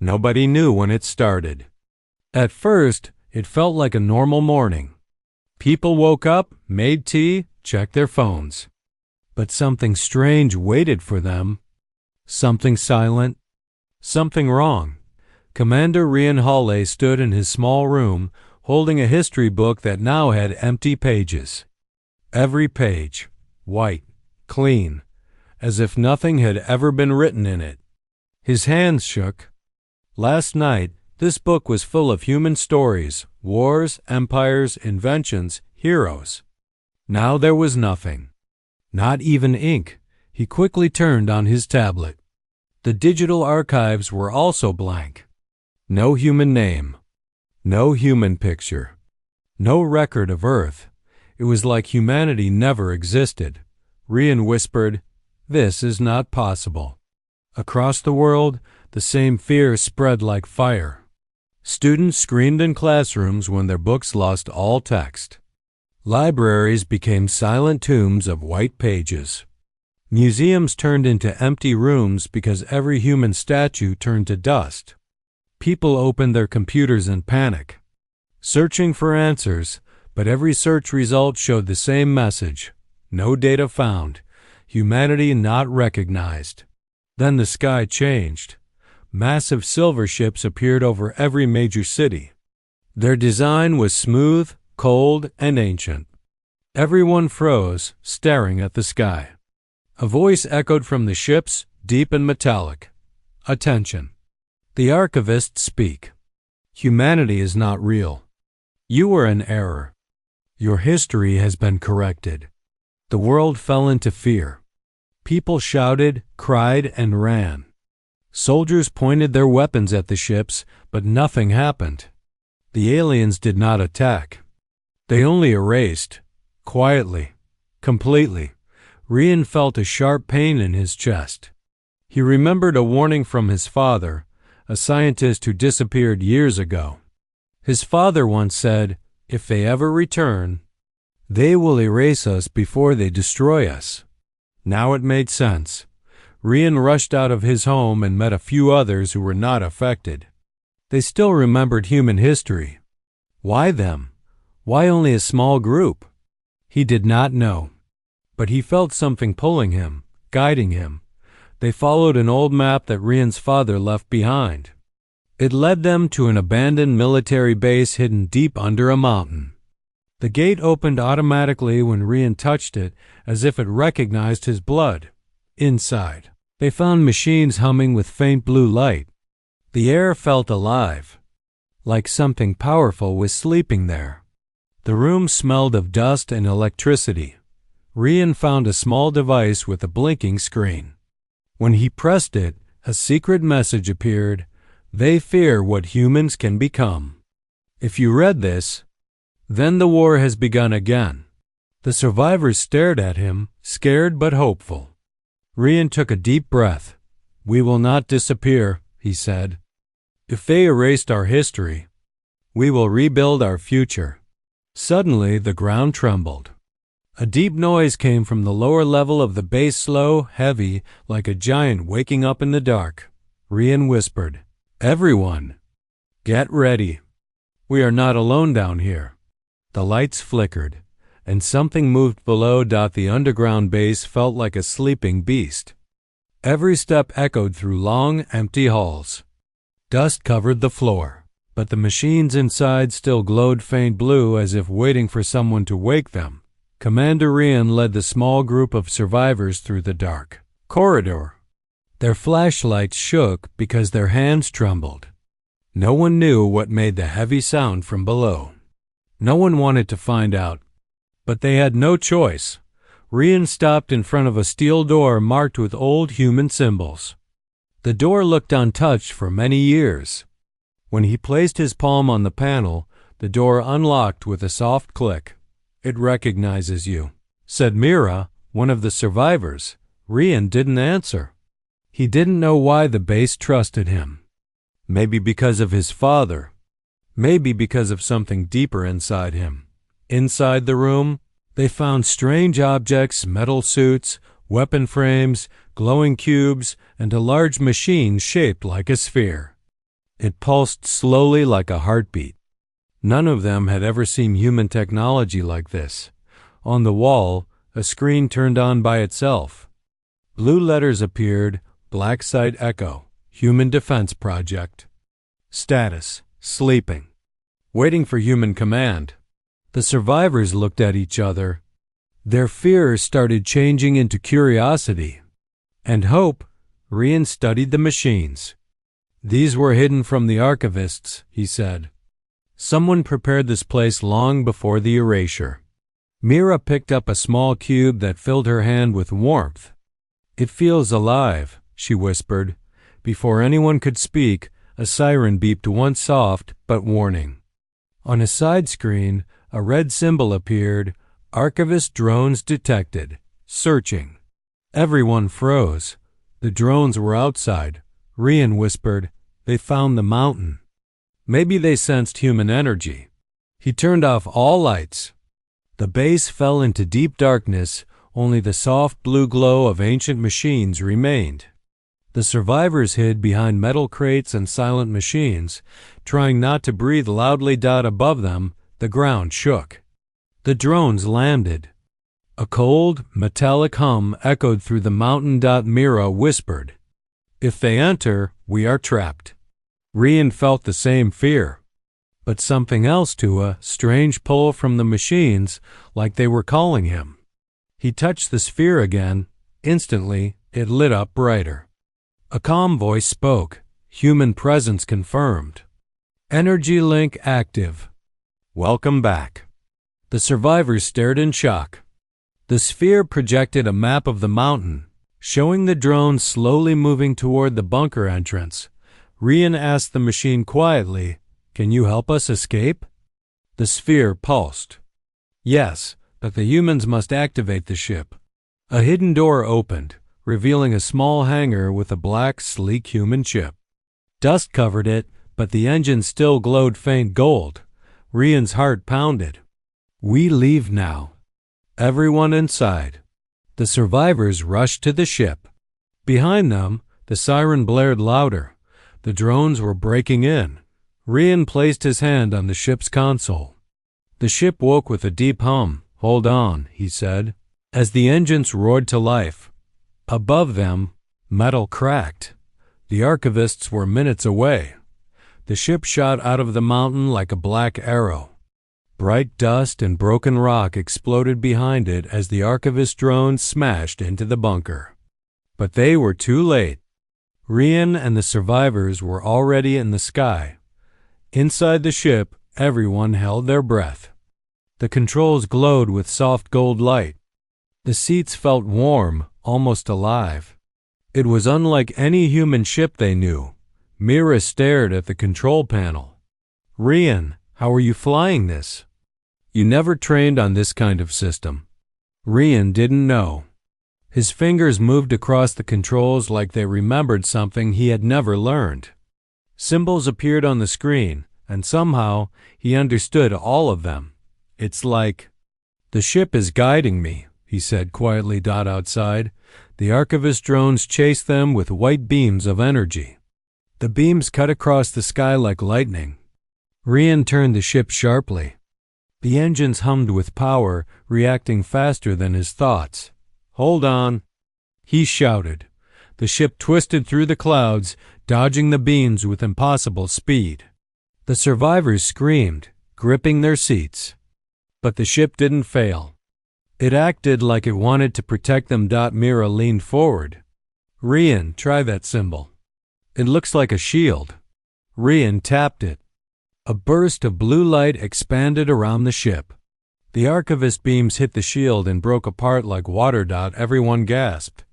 Nobody knew when it started. At first, it felt like a normal morning. People woke up, made tea, checked their phones. But something strange waited for them. Something silent. Something wrong. Commander Rian Hawley stood in his small room, holding a history book that now had empty pages. Every page, white, clean, as if nothing had ever been written in it. His hands shook. Last night, this book was full of human stories, wars, empires, inventions, heroes. Now there was nothing. Not even ink. He quickly turned on his tablet. The digital archives were also blank. No human name. No human picture. No record of Earth. It was like humanity never existed. Rian whispered, "This is not possible." Across the world, the same fear spread like fire. Students screamed in classrooms when their books lost all text. Libraries became silent tombs of white pages. Museums turned into empty rooms because every human statue turned to dust. People opened their computers in panic, searching for answers, but every search result showed the same message: no data found, humanity not recognized. Then the sky changed. Massive silver ships appeared over every major city. Their design was smooth, cold, and ancient. Everyone froze, staring at the sky. A voice echoed from the ships, deep and metallic. "Attention. The archivists speak. Humanity is not real. You were in error. Your history has been corrected." The world fell into fear. People shouted, cried, and ran. Soldiers pointed their weapons at the ships, but nothing happened. The aliens did not attack. They only erased. Quietly. Completely. Rian felt a sharp pain in his chest. He remembered a warning from his father, a scientist who disappeared years ago. His father once said, "If they ever return, they will erase us before they destroy us." Now it made sense. Rian rushed out of his home and met a few others who were not affected. They still remembered human history. Why them? Why only a small group? He did not know. But he felt something pulling him, guiding him. They followed an old map that Rian's father left behind. It led them to an abandoned military base hidden deep under a mountain. The gate opened automatically when Rian touched it, as if it recognized his blood. Inside, they found machines humming with faint blue light. The air felt alive, like something powerful was sleeping there. The room smelled of dust and electricity. Rian found a small device with a blinking screen. When he pressed it, a secret message appeared: "They fear what humans can become." If you read this, then the war has begun again. The survivors stared at him, scared but hopeful. Rian took a deep breath. "We will not disappear," he said. "If they erased our history, we will rebuild our future." Suddenly, the ground trembled. A deep noise came from the lower level of the base, slow, heavy, like a giant waking up in the dark. Rian whispered, "Everyone, get ready. We are not alone down here." The lights flickered, and something moved below. The underground base felt like a sleeping beast. Every step echoed through long, empty halls. Dust covered the floor, but the machines inside still glowed faint blue, as if waiting for someone to wake them. Commander Rian led the small group of survivors through the dark corridor. Their flashlights shook because their hands trembled. No one knew what made the heavy sound from below. No one wanted to find out, but they had no choice. Rian stopped in front of a steel door marked with old human symbols. The door looked untouched for many years. When he placed his palm on the panel, the door unlocked with a soft click. "It recognizes you," said Mira, one of the survivors. Rian didn't answer. He didn't know why the base trusted him. Maybe because of his father. Maybe because of something deeper inside him. Inside the room, they found strange objects, metal suits, weapon frames, glowing cubes, and a large machine shaped like a sphere. It pulsed slowly like a heartbeat. None of them had ever seen human technology like this. On the wall, a screen turned on by itself. Blue letters appeared, black site echo, Human Defense Project. Status, sleeping. Waiting for human command. The survivors looked at each other. Their fear started changing into curiosity. And hope. Rian studied the machines. These were hidden from the archivists, he said. Someone prepared this place long before the erasure. Mira picked up a small cube that filled her hand with warmth. It feels alive, she whispered. Before anyone could speak, a siren beeped once soft but warning. On a side screen, a red symbol appeared. Archivist drones detected. Searching. Everyone froze. The drones were outside. Rian whispered, "They found the mountain." Maybe they sensed human energy. He turned off all lights. The base fell into deep darkness. Only the soft blue glow of ancient machines remained. The survivors hid behind metal crates and silent machines, trying not to breathe loudly. Above them, the ground shook. The drones landed. A cold, metallic hum echoed through the mountain. Mira whispered, "If they enter, we are trapped." Rian felt the same fear. But something else too, a strange pull from the machines, like they were calling him. He touched the sphere again. Instantly, it lit up brighter. A calm voice spoke. Human presence confirmed. Energy link active. Welcome back. The survivors stared in shock. The sphere projected a map of the mountain, showing the drone slowly moving toward the bunker entrance. Rian asked the machine quietly, "Can you help us escape?" The sphere pulsed. "Yes, but the humans must activate the ship." A hidden door opened, revealing a small hangar with a black, sleek human ship. Dust covered it, but the engine still glowed faint gold. Rian's heart pounded. "We leave now." Everyone inside. The survivors rushed to the ship. Behind them, the siren blared louder. The drones were breaking in. Rian placed his hand on the ship's console. The ship woke with a deep hum. "Hold on," he said, as the engines roared to life. Above them, metal cracked. The archivists were minutes away. The ship shot out of the mountain like a black arrow. Bright dust and broken rock exploded behind it as the archivist drones smashed into the bunker. But they were too late. Rian and the survivors were already in the sky. Inside the ship, everyone held their breath. The controls glowed with soft gold light. The seats felt warm, almost alive. It was unlike any human ship they knew. Mira stared at the control panel. "Rian, how are you flying this? You never trained on this kind of system." Rian didn't know. His fingers moved across the controls like they remembered something he had never learned. Symbols appeared on the screen, and somehow he understood all of them. "It's like, the ship is guiding me," he said quietly. Outside, the archivist drones chased them with white beams of energy. The beams cut across the sky like lightning. Rian turned the ship sharply. The engines hummed with power, reacting faster than his thoughts. "Hold on," he shouted. The ship twisted through the clouds, dodging the beams with impossible speed. The survivors screamed, gripping their seats. But the ship didn't fail. It acted like it wanted to protect them. Mira leaned forward. "Rian, try that symbol. It looks like a shield." Rian tapped it. A burst of blue light expanded around the ship. The archivist beams hit the shield and broke apart like water. Everyone gasped.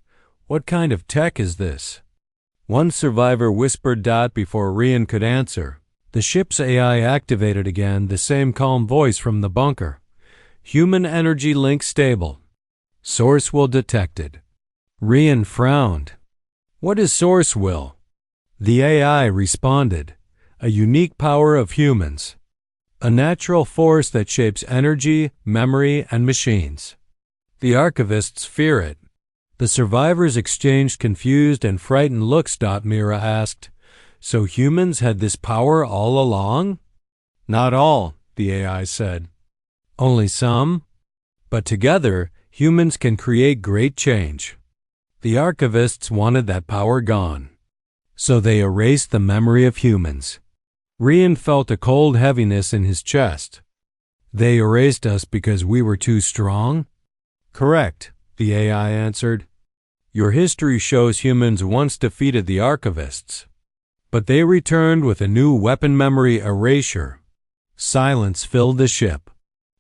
"What kind of tech is this?" One survivor whispered. Before Rian could answer, the ship's AI activated again, the same calm voice from the bunker. "Human energy link stable. Source will detected." Rian frowned. "What is source will?" The AI responded. "A unique power of humans. A natural force that shapes energy, memory, and machines." The archivists fear it. The survivors exchanged confused and frightened looks. Mira asked, So humans had this power all along? Not all, the AI said. Only some? But together, humans can create great change. The archivists wanted that power gone. So they erased the memory of humans. Rian felt a cold heaviness in his chest. They erased us because we were too strong? Correct, the AI answered. Your history shows humans once defeated the archivists. But they returned with a new weapon memory erasure. Silence filled the ship.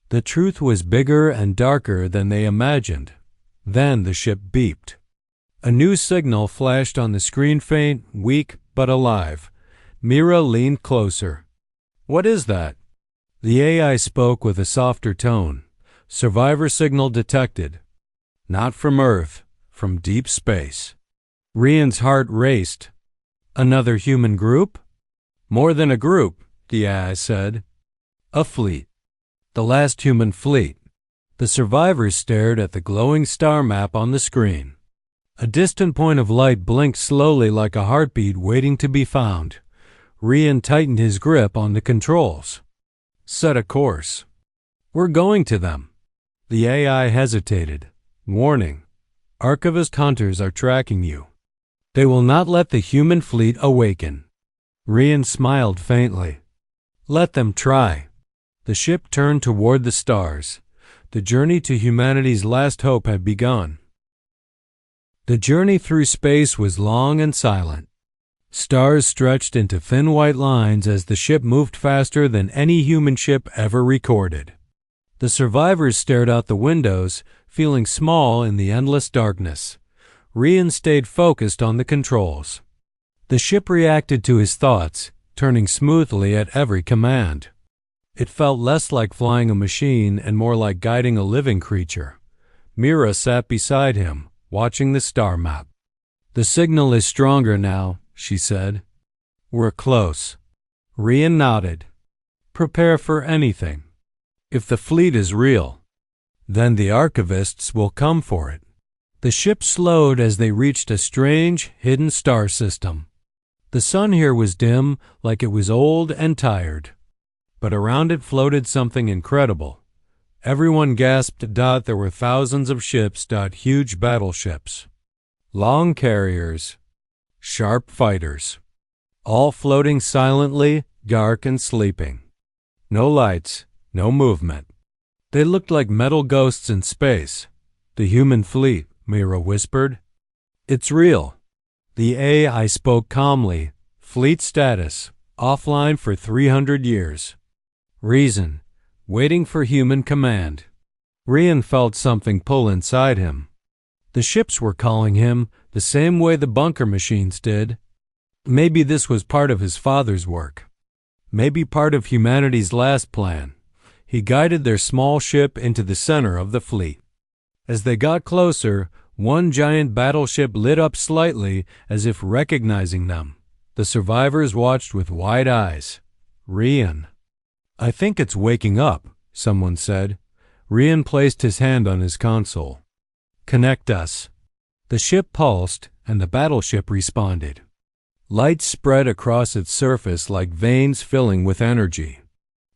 The truth was bigger and darker than they imagined. Then the ship beeped. A new signal flashed on the screen, faint, weak, but alive. Mira leaned closer. What is that? The AI spoke with a softer tone. Survivor signal detected. Not from Earth, from deep space. Rian's heart raced. Another human group? More than a group, the AI said. A fleet. The last human fleet. The survivors stared at the glowing star map on the screen. A distant point of light blinked slowly like a heartbeat waiting to be found. Rian tightened his grip on the controls. Set a course. We're going to them. The AI hesitated. Warning. Archivist hunters are tracking you. They will not let the human fleet awaken. Rian smiled faintly. Let them try. The ship turned toward the stars. The journey to humanity's last hope had begun. The journey through space was long and silent. Stars stretched into thin white lines as the ship moved faster than any human ship ever recorded. The survivors stared out the windows, feeling small in the endless darkness. Rian stayed focused on the controls. The ship reacted to his thoughts, turning smoothly at every command. It felt less like flying a machine and more like guiding a living creature. Mira sat beside him, watching the star map. The signal is stronger now, she said. We're close. Rian nodded. Prepare for anything. If the fleet is real, then the archivists will come for it. The ship slowed as they reached a strange, hidden star system. The sun here was dim, like it was old and tired. But around it floated something incredible. Everyone gasped. There were thousands of ships. Huge battleships. Long carriers. Sharp fighters. All floating silently, dark and sleeping. No lights, no movement. They looked like metal ghosts in space. The human fleet, Mira whispered. It's real. The AI spoke calmly. Fleet status, offline for 300 years. Reason, waiting for human command. Rian felt something pull inside him. The ships were calling him the same way the bunker machines did. Maybe this was part of his father's work. Maybe part of humanity's last plan. He guided their small ship into the center of the fleet. As they got closer, one giant battleship lit up slightly as if recognizing them. The survivors watched with wide eyes. Rian. I think it's waking up, someone said. Rian placed his hand on his console. Connect us. The ship pulsed, and the battleship responded. Light spread across its surface like veins filling with energy.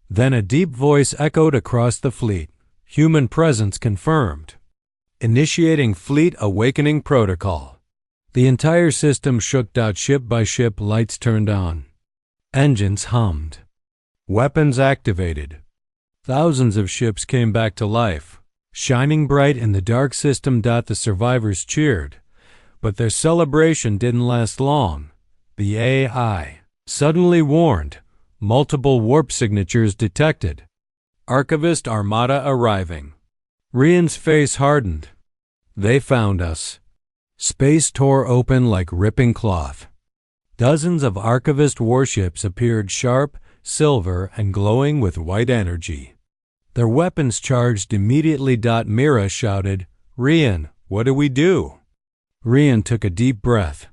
Then a deep voice echoed across the fleet. Human presence confirmed. Initiating Fleet Awakening Protocol. The entire system shook out. Ship by ship, lights turned on. Engines hummed. Weapons activated. Thousands of ships came back to life, shining bright in the dark system. The survivors cheered, but their celebration didn't last long. The AI suddenly warned. Multiple warp signatures detected. Archivist Armada arriving. Rian's face hardened. They found us. Space tore open like ripping cloth. Dozens of Archivist warships appeared, sharp, silver, and glowing with white energy. Their weapons charged immediately. Mira shouted, Rian, what do we do? Rian took a deep breath.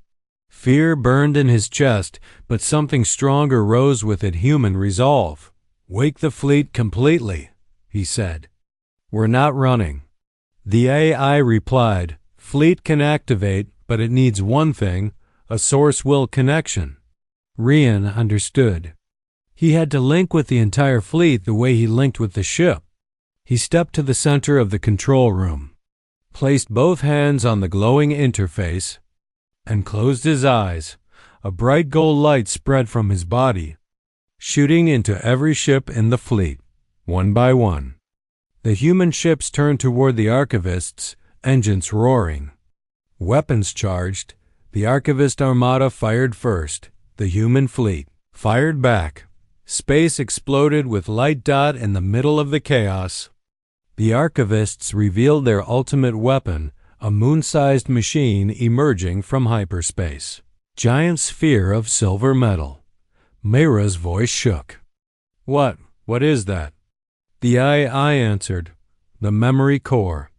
Fear burned in his chest, but something stronger rose with it. Human resolve. Wake the fleet completely, he said. We're not running. The AI replied, Fleet can activate, but it needs one thing, a source will connection. Rian understood. He had to link with the entire fleet the way he linked with the ship. He stepped to the center of the control room, placed both hands on the glowing interface, and closed his eyes. A bright gold light spread from his body, shooting into every ship in the fleet, one by one. The human ships turned toward the archivists, engines roaring. Weapons charged. The archivist armada fired first. The human fleet fired back. Space exploded with light dot in the middle of the chaos. The archivists revealed their ultimate weapon, a moon-sized machine emerging from hyperspace. Giant sphere of silver metal. Mira's voice shook. What is that? The AI answered. The memory core.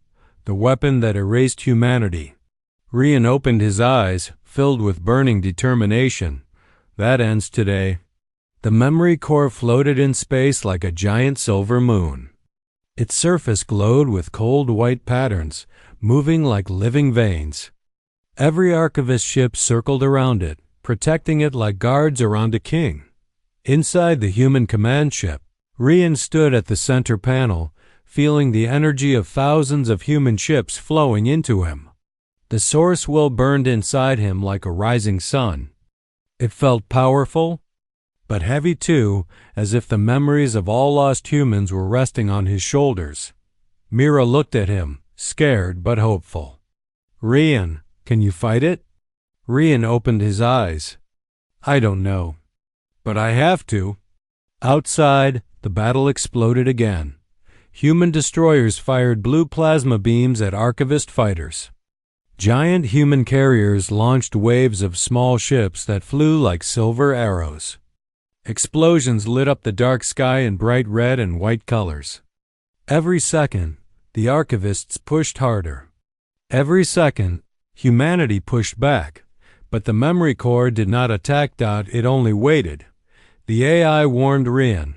The weapon that erased humanity. Rian opened his eyes, filled with burning determination. That ends today. The memory core floated in space like a giant silver moon. Its surface glowed with cold white patterns, moving like living veins. Every archivist ship circled around it, protecting it like guards around a king. Inside the human command ship, Rian stood at the center panel, feeling the energy of thousands of human ships flowing into him. The source will burned inside him like a rising sun. It felt powerful, but heavy too, as if the memories of all lost humans were resting on his shoulders. Mira looked at him, scared but hopeful. Rian, can you fight it? Rian opened his eyes. I don't know, but I have to. Outside, the battle exploded again. Human destroyers fired blue plasma beams at archivist fighters. Giant human carriers launched waves of small ships that flew like silver arrows. Explosions lit up the dark sky in bright red and white colors. Every second, the archivists pushed harder. Every second, humanity pushed back, but the memory core did not attack. It only waited. The AI warned Rian,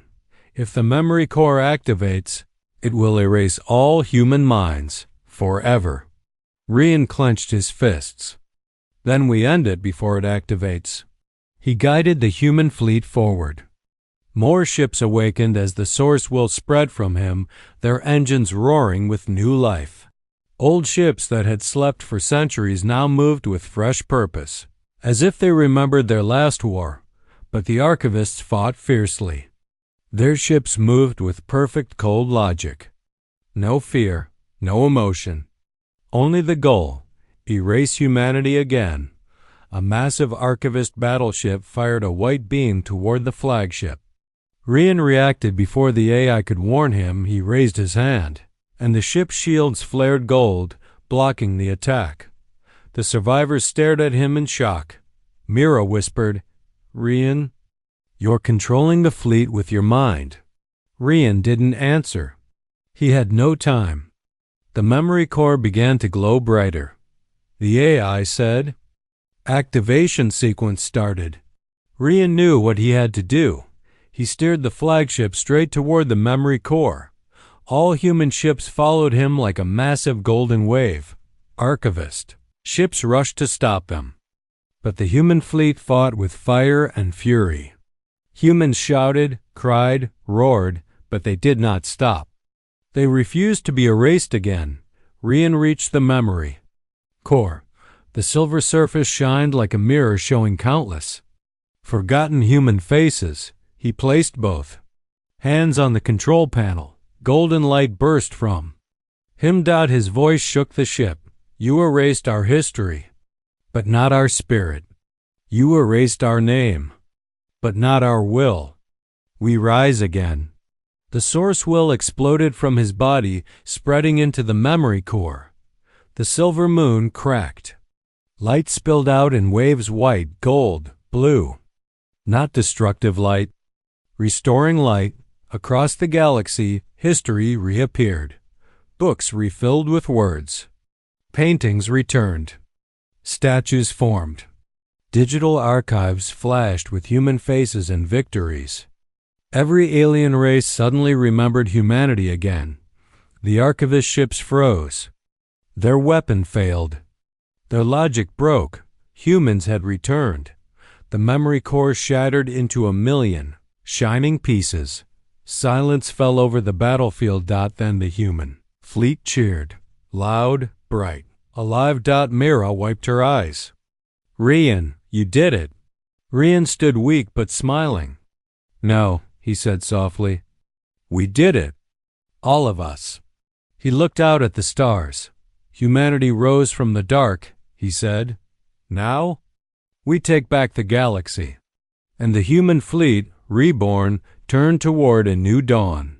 if the memory core activates, it will erase all human minds, forever. Rian clenched his fists. Then we end it before it activates. He guided the human fleet forward. More ships awakened as the source will spread from him, their engines roaring with new life. Old ships that had slept for centuries now moved with fresh purpose, as if they remembered their last war, but the archivists fought fiercely. Their ships moved with perfect cold logic. No fear, no emotion. Only the goal, erase humanity again. A massive archivist battleship fired a white beam toward the flagship. Rian reacted before the AI could warn him. He raised his hand, and the ship's shields flared gold, blocking the attack. The survivors stared at him in shock. Mira whispered, Rian, you're controlling the fleet with your mind. Rian didn't answer. He had no time. The memory core began to glow brighter. The AI said, activation sequence started. Rian knew what he had to do. He steered the flagship straight toward the memory core. All human ships followed him like a massive golden wave. Archivist ships rushed to stop them. But the human fleet fought with fire and fury. Humans shouted, cried, roared, but they did not stop. They refused to be erased again. Rian reached the memory core. The silver surface shined like a mirror showing countless forgotten human faces. He placed both hands on the control panel. Golden light burst from him. His voice shook the ship. You erased our history, but not our spirit. You erased our name, but not our will. We rise again. The source will exploded from his body, spreading into the memory core. The silver moon cracked. Light spilled out in waves, white, gold, blue. Not destructive light. Restoring light. Across the galaxy, history reappeared. Books refilled with words. Paintings returned. Statues formed. Digital archives flashed with human faces and victories. Every alien race suddenly remembered humanity again. The archivist ships froze. Their weapon failed. Their logic broke. Humans had returned. The memory core shattered into a million shining pieces. Silence fell over the battlefield. Then the human fleet cheered. Loud, bright, alive. Mira wiped her eyes. Rian, you did it. Rian stood weak but smiling. No, he said softly. We did it. All of us. He looked out at the stars. Humanity rose from the dark, he said. Now, we take back the galaxy. And the human fleet, reborn, turned toward a new dawn.